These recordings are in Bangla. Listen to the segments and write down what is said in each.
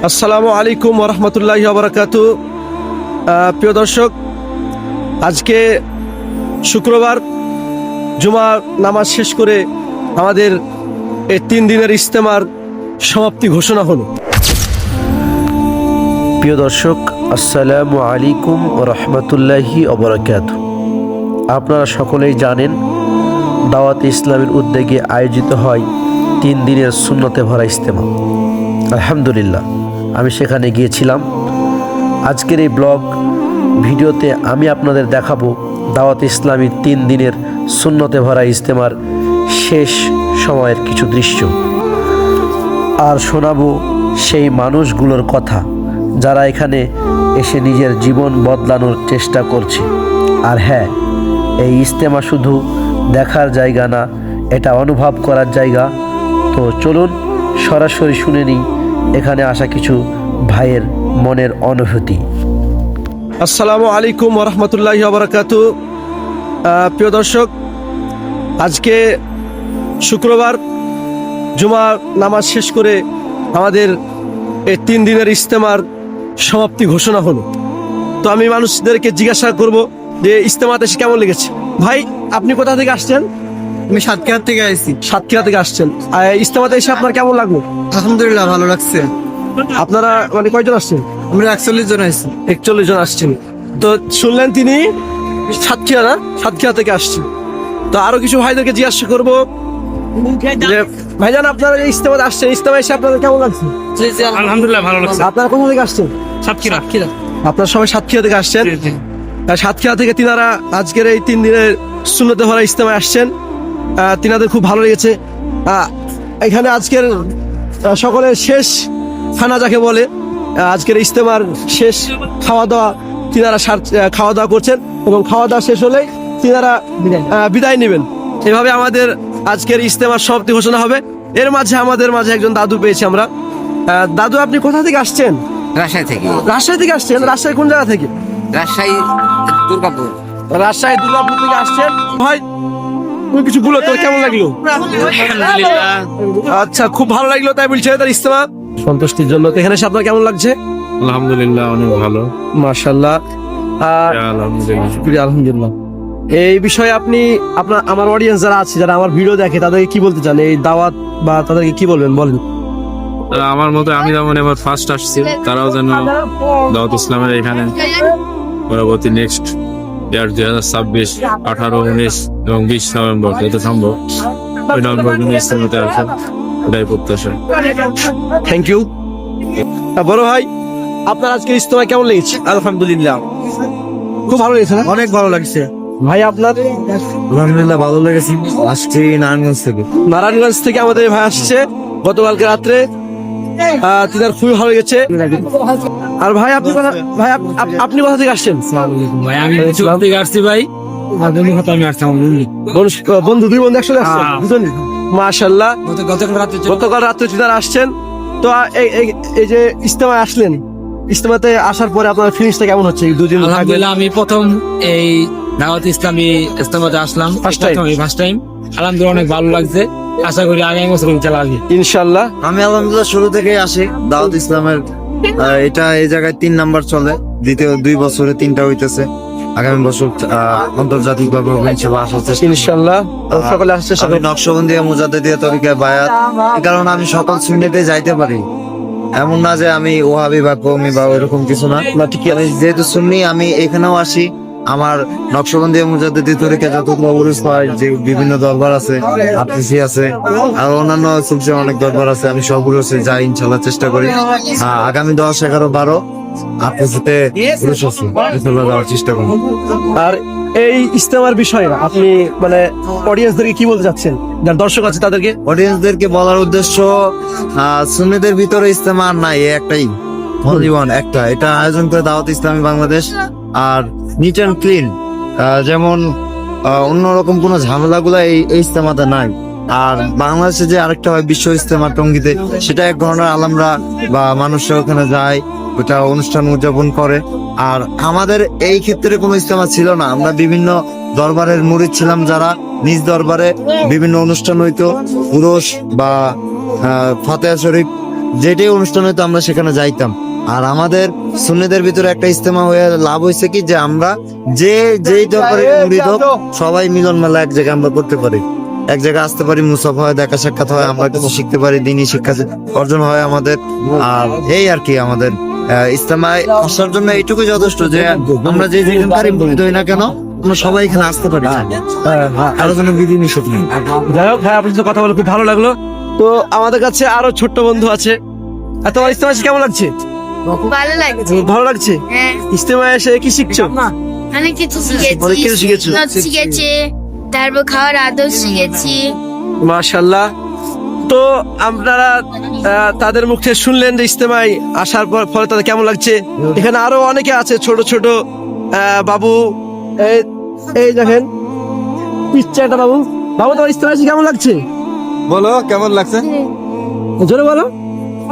আসসালামু আলাইকুম ওয়া রাহমাতুল্লাহি ওয়া বারাকাতুহু। প্রিয় দর্শক, আজকে শুক্রবার জুমার নামাজ শেষ করে আমাদের এই 3 দিনের ইজতেমার সমাপ্তি ঘোষণা হলো। প্রিয় দর্শক, আসসালামু আলাইকুম ওয়া রাহমাতুল্লাহি ওয়া বারাকাতুহু। আপনারা সকলেই জানেন, দাওয়াত ইসলামের উদ্যোগে আয়োজিত হয় 3 দিনের সুন্নতে ভরা ইজতেমা। আলহামদুলিল্লাহ, আমি সেখানে গিয়েছিলাম। আজকের এই ব্লগ ভিডিওতে আমি আপনাদের দেখাবো দাওয়াত ইসলামী 3 দিনের সুন্নতে ভরা ইজতেমার শেষ সময়ের কিছু দৃশ্য, আর শোনাবো সেই মানুষগুলোর কথা যারা এখানে এসে নিজের জীবন বদলানোর চেষ্টা করছে। আর হ্যাঁ, এই ইজতেমা শুধু দেখার জায়গা না, এটা অনুভব করার জায়গা। তো চলুন সরাসরি শুনে নিই এখানে আসা কিছু ভাইয়ের মনের অনুভূতি। আসসালামু আলাইকুম ওয়া রাহমাতুল্লাহি ওয়া বারাকাতুহু। প্রিয় দর্শক, আজকে শুক্রবার জুমার নামাজ শেষ করে আমাদের এই 3 দিনের ইজতেমার সমাপ্তি ঘোষণা হলো। তো আমি মানুষদেরকে জিজ্ঞাসা করব যে ইজতেমাতে এসে কেমন লেগেছে। ভাই, আপনি কোথা থেকে আসছেন? আমি সাতক্ষীরা থেকে আসছি। সাতক্ষীরা থেকে আসছেন। ইজতেমাতে এসে আপনার কেমন লাগলো? আলহামদুলিল্লাহ, ভালো লাগছে। আপনারা মানে কয়জন আসছেন? আমরা 41 জন আসছি। 41 জন আসছেন। তো শুনলেন তিনি সাতক্ষীরা থেকে আসছেন। তো আরো কিছু ভাইদেরকে জিজ্ঞাসা করবো যে ভাইজান, আপনারা এই ইজতেমাতে আসছেন, ইজতেমা এসে আপনাদের কেমন লাগছে? আলহামদুলিল্লাহ, ভালো লাগছে। আপনারা কোথা থেকে আসছেন? সাতক্ষীরা। আপনারা সবাই সাতক্ষীরা থেকে আসছেন। আর সাতক্ষীরা থেকে তিনারা আজকের এই 3 দিনের সুন্নতে ভরা ইজতেমায় আসছেন। তিনাদের খুব ভালো লেগেছে। এখানে আজকের সকলের শেষ খানা যাকে বলে, আজকের ইজতেমার শেষ খাওয়া দাওয়া তিনারা খাওয়া দাওয়া করছেন, এবং খাওয়া দাওয়া শেষ হলেই তিনারা বিদায় নেবেন। এভাবে আমাদের আজকের ইজতেমার সমাপ্তি ঘোষণা হবে। এর মাঝে আমাদের মাঝে একজন দাদু পেয়েছি আমরা। দাদু, আপনি কোথা থেকে আসছেন? রাজশাহী থেকে। রাজশাহী থেকে আসছেন? রাজশাহী কোন জায়গা থেকে? রাজশাহী দুর্গাপুর। রাজশাহী দুর্গাপুর থেকে আসছেন। ভাই, তুমি কিছু বলো, তোর কেমন লাগলো? আচ্ছা, খুব ভালো লাগলো তাই বলছে তার ইজতেমা সন্তুষ্টির জন্য। তো এখানে এসে আপনার কেমন লাগছে? আলহামদুলিল্লাহ, অনেক ভালো। মাশাআল্লাহ, আলহামদুলিল্লাহ। শুকরিয়া, আলহামদুলিল্লাহ। এই বিষয়ে আপনি আমার অডিয়েন্স যারা আছে, যারা আমার ভিডিও দেখে, তাদেরকে কি বলতে চান? এই দাওয়াত বা তাদেরকে কি বলবেন, বলেন। আমার মতো আমি যেমন এবার ফার্স্ট আসছি, তারাও যেন দাওয়াত ইসলামের এখানে পরবর্তী নেক্সট ইয়ার 2026, 18, 19 এবং 20 নভেম্বর যত সম্ভব ওই নভেম্বর ইসলামতে আসেন, এটাই প্রত্যাশা। Thank you. বড় ভাই, আপনার আজকে ইজতেমা কেমন লেগেছে? আলহামদুলিল্লাহ, খুব ভালো লেগেছে না? অনেক ভালো লাগছে। ভাই, আপনার? আলহামদুলিল্লাহ, ভালো লেগেছে। আসছি নারায়ণগঞ্জ থেকে। নারায়ণগঞ্জ থেকে আমাদের ভাই আসছে গতকালকে রাত্রে। তিনার খুবই ভালো লেগেছে। আর ভাই, আপনি আপনি কোথা থেকে আসছেন? ভাই, আমি চুয়াল থেকে আসছি। ভাই, আমি আসছি। বন্ধু, 2 বন্ধু একসাথে আসছেন, বুঝলেন? মাশাআল্লাহ, গতকাল রাত্রে তিনারা আসছেন। তো এই যে ইজতেমায় আসলেন, ইজতেমাতে আসার পরে আপনার ফিলিংসটা কেমন হচ্ছে? 2 দিন আলহামদুলিল্লাহ, আমি প্রথম এই দাওয়াত ইসলামী ইজতেমাতে আসলাম, ফার্স্ট টাইম। আলহামদুলিল্লাহ, অনেক ভালো লাগছে। আশা করি আগামী বছর ইনশাআল্লাহ আসবে ইনশাআল্লাহ। আমি আলহামদুলিল্লাহ শুরু থেকেই আসি দাওয়াত ইসলামের। এটা এই জায়গায় 3 নাম্বার চলে, দ্বিতীয় 2 বছরে 3টা হইতেছে। আগামী বছর আন্তর্জাতিক ভাবে আসার চেষ্টা ইনশাআল্লাহ সকলে আসছে। আমি নকশবন্দিয়া মুজাদ্দিদিয়া তরিকায় বায়াত। এই কারণে আমি সকল সুন্নিতে যাইতে পারি, এমন না যে আমি ওহাবি বা কওমি বা এরকম কিছু না। ঠিক আছে, যেহেতু সুন্নি আমি এখানেও আসি। আমার নকশবন্দিয়া মুজাদ্দিদি তরিকা যতগুলো উরুস হয়, যে বিভিন্ন দরবার আছে, হাফিজি আছে, আর অন্যান্য সুলসে অনেক দরবার আছে, আমি সবগুলো যাই ইনশাআল্লাহ চেষ্টা করি। আগামী 10, 11, 12 হাফিজিতে উরুস আছে, ইনশাআল্লাহ যাওয়ার চেষ্টা করি। আর এই ইজতেমার বিষয়ে আপনি মানে অডিয়েন্সদেরকে কি বলতে চাচ্ছেন, যারা দর্শক আছে তাদেরকে? অডিয়েন্সদেরকে বলার উদ্দেশ্য, সুন্নিদের ভিতরে ইজতেমা আর নাই, একটাই জীবন একটা, এটা আয়োজন করে দাওয়াত ইসলামী বাংলাদেশ। আর নিট অ্যান্ড ক্লিন, যেমন অন্যরকম কোনো ঝামেলাগুলো এই ইজতেমাতে নাই। আর বাংলাদেশে যে আরেকটা হয় বিশ্ব ইজতেমা টঙ্গীতে, সেটা এক ধরনের আলামরা বা মানুষরা ওখানে যায়, ওটা অনুষ্ঠান উদযাপন করে। আর আমাদের এই ক্ষেত্রে কোনো ইজতেমা ছিল না। আমরা বিভিন্ন দরবারের মুরিদ ছিলাম, যারা নিজ দরবারে বিভিন্ন অনুষ্ঠান হইতো, উরস বা ফাতেহা শরীফ যেটাই অনুষ্ঠান হতো আমরা সেখানে যাইতাম। আর আমাদের সুন্নিদের ভিতরে একটা ইজতেমা হয়ে লাভ হয়েছে কি, যে আমরা যেই দরবারে মুরিদ হোক সবাই মিলন মেলা এক জায়গায় আমরা করতে পারি, এক জায়গায় আসতে পারি, মুসাফা হয়, দেখা সাক্ষাৎ হয়, আমরা কিছু শিখতে পারি, দিনই শিক্ষা অর্জন হয় আমাদের। আর এই আর কি আমাদের ইজতেমায় আসার জন্য এইটুকু যথেষ্ট যে আমরা যে যেখানকারই মুরিদ হই না কেন আমরা সবাই এখানে আসতে পারি, কারোর জন্য বিধি নিষেধ নেই। যাই হোক ভাই, আপনার সাথে কথা বলে খুব ভালো লাগলো। তো আমাদের কাছে আরো ছোট্ট বন্ধু আছে। আর তোমার ইস্তেমা এসে কেমন লাগছে? ভালো লাগছে। ভালো লাগছে? হ্যাঁ, ইস্তেমায় এসে কি শিখছো? অনেক কিছু অনেক কিছু শিখেছো। শিখেছি, নাচ শিখেছি, তারপর খাওয়ার আদর শিখেছি। মাশাআল্লাহ। তো আপনারা তাদের মুখ থেকে শুনলেন যে ইস্তেমায় আসার পর ফলে তাদের কেমন লাগছে। এখানে আরো অনেকে আছে, ছোট ছোট বাবু, এই দেখেন পিচ্চাটা বাবু। বাবু, তোমার ইস্তেমায় এসে কেমন লাগছে? বলো কেমন লাগছে? জোরে বলো।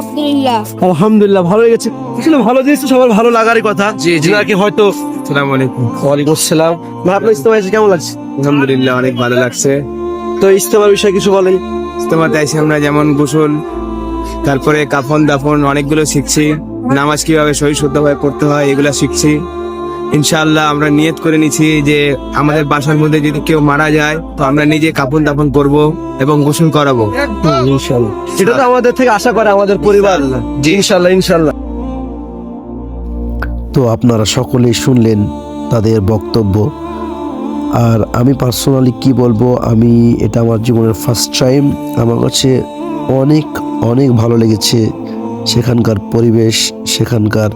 আলহামদুলিল্লাহ। আলহামদুলিল্লাহ, ভালো লেগেছে। আসলে ভালো জিনিস তো সবার ভালো লাগারই কথা। জি, জি। নাকি হয়তো। আসসালামু আলাইকুম। ওয়ালাইকুম আসসালাম। ভাই, আপনার ইস্তেমায় এসে কেমন লাগছে? আলহামদুলিল্লাহ, অনেক ভালো লাগছে। তো ইস্তেমার বিষয়ে কিছু বলেন। ইজতেমাতে এসে আমরা যেমন গোসল, তারপরে কাফন দাফন অনেকগুলো শিখছি, নামাজ কিভাবে সহি শুদ্ধভাবে পড়তে হয় এগুলা শিখছি। ইনশাআল্লাহ আমরা নিয়ত করে নিছি যে আমাদের বাসার মধ্যে যদি কেউ মারা যায় তো আমরা নিজে কাফন দাফন করব এবং গোসল করাবো। ইনশাআল্লাহ, এটা তো আমাদের থেকে আশা করে আমাদের পরিবার। জি, ইনশাআল্লাহ ইনশাআল্লাহ। তো আপনারা সকলেই শুনলেন তাদের বক্তব্য। আর আমি পার্সোনালি কি বলবো, আমি এটা আমার জীবনের ফার্স্ট টাইম। আমার কাছে অনেক অনেক ভালো লেগেছে সেখানকার পরিবেশ, সেখানকার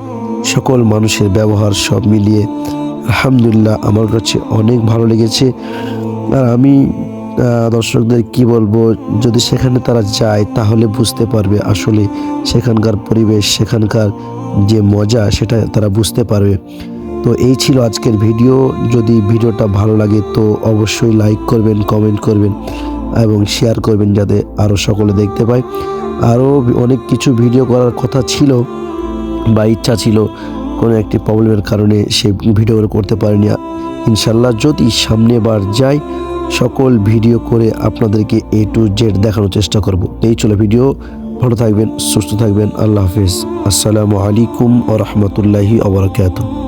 সকল মানুষের ব্যবহার সব মিলিয়ে আলহামদুলিল্লাহ আমার কাছে অনেক ভালো লেগেছে। আর আমি দর্শকদের কি বলবো, যদি সেখানে তারা যায় তাহলে বুঝতে পারবে আসলে সেখানকার পরিবেশ, সেখানকার যে মজা সেটা তারা বুঝতে পারবে। তো এই ছিল আজকের ভিডিও। যদি ভিডিওটা ভালো লাগে তো অবশ্যই লাইক করবেন, কমেন্ট করবেন এবং শেয়ার করবেন যাতে আরও সকলে দেখতে পায়। আরও অনেক কিছু ভিডিও করার কথা ছিল বা ইচ্ছা ছিল, কোনো একটি প্রবলেমের কারণে সেই ভিডিওগুলো করতে পারিনি। ইনশাল্লাহ যদি সামনে বার যাই সকল ভিডিও করে আপনাদেরকে A to Z দেখানোর চেষ্টা করব। এই ছিল ভিডিও। ভালো থাকবেন, সুস্থ থাকবেন। আল্লাহ হাফিজ। আসসালামু আলাইকুম ওয়া রাহমাতুল্লাহি ওয়া বারাকাতুহু।